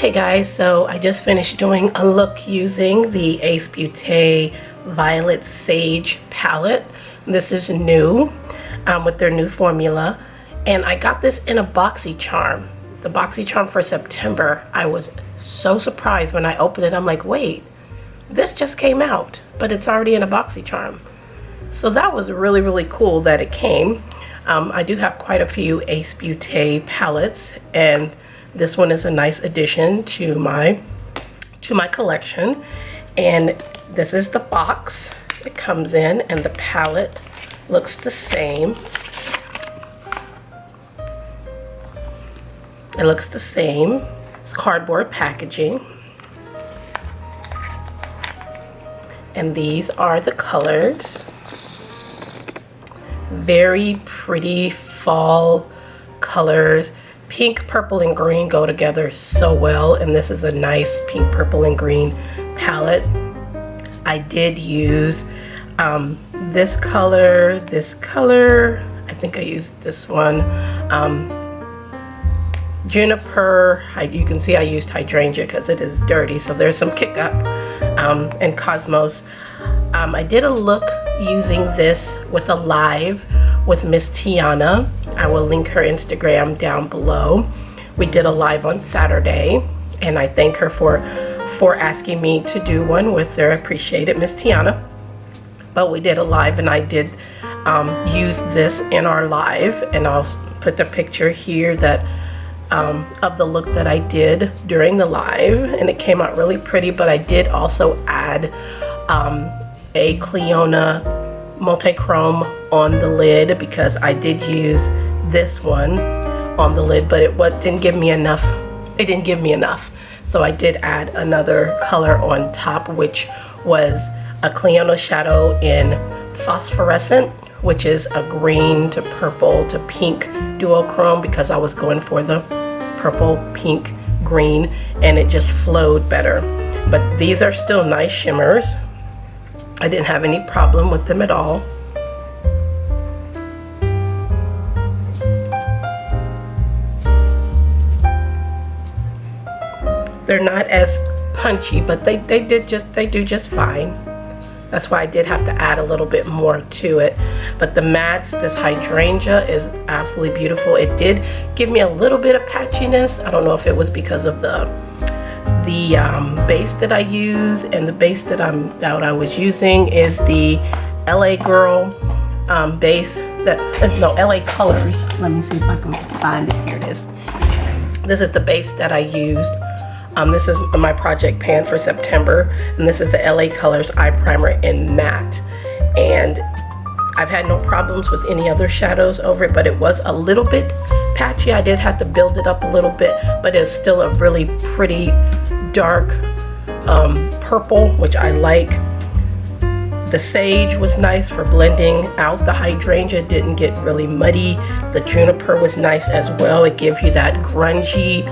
Okay guys, so I just finished doing a look using the Ace Beaute Violet Sage palette. This is new with their new formula, and I got this in a BoxyCharm. The BoxyCharm for September. I was so surprised when I opened it. I'm like, wait, this just came out, but it's already in a BoxyCharm. So that was really, really cool that it came. I do have quite a few Ace Beaute palettes, and this one is a nice addition to my collection. And this is the box it comes in, and the palette looks the same. It looks the same. It's cardboard packaging. And these are the colors. Very pretty fall colors. Pink, purple, and green go together so well, and this is a nice pink, purple, and green palette. I did use this color, I think I used this one, Juniper. You can see I used Hydrangea because it is dirty, so there's some kick up, and Cosmos. I did a look using this with a live with Miss Tiana. I will link her Instagram down below. We did a live on Saturday, and I thank her for asking me to do one with her. I appreciate it, Miss Tiana. But we did a live, and I did use this in our live, and I'll put the picture here that of the look that I did during the live, and it came out really pretty. But I did also add a Cliona multi-chrome on the lid, because I did use this one on the lid, but it didn't give me enough. It didn't give me enough, so I did add another color on top, which was a Cliona shadow in phosphorescent, which is a green to purple to pink duochrome, because I was going for the purple, pink, green, and it just flowed better. But these are still nice shimmers. I didn't have any problem with them at all. They're not as punchy, but they do just fine. That's why I did have to add a little bit more to it. But the mattes, this hydrangea is absolutely beautiful. It did give me a little bit of patchiness. I don't know if it was because of the base that I use, and the base that I was using is the LA Girl base no, LA Colors. Let me see if I can find it. Here it is. This is the base that I used. This is my project pan for September, and this is the LA Colors eye primer in matte. And I've had no problems with any other shadows over it, but it was a little bit patchy. I did have to build it up a little bit, but it's still a really pretty dark purple, which I like. The sage was nice for blending out the hydrangea. It didn't get really muddy. The juniper was nice as well. It gives you that grungy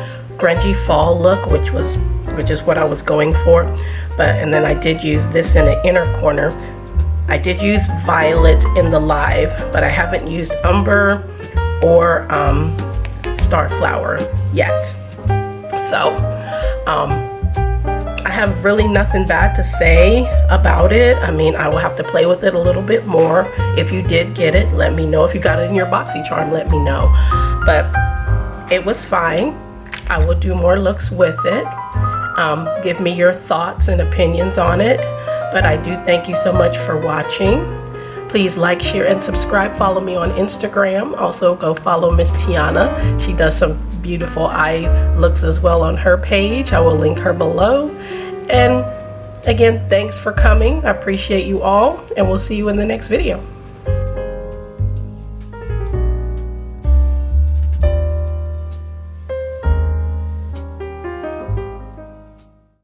fall look, which is what I was going for. And then I did use this in the inner corner. I did use violet in the live, but I haven't used umber or starflower yet. So I have really nothing bad to say about it. I mean, I will have to play with it a little bit more. If you did get it, let me know. If you got it in your BoxyCharm, let me know. But it was fine. I will do more looks with it. Give me your thoughts and opinions on it. But I do thank you so much for watching. Please like, share, and subscribe. Follow me on Instagram. Also, go follow Miss Tiana. She does some beautiful eye looks as well on her page. I will link her below. And again, thanks for coming. I appreciate you all, and we'll see you in the next video.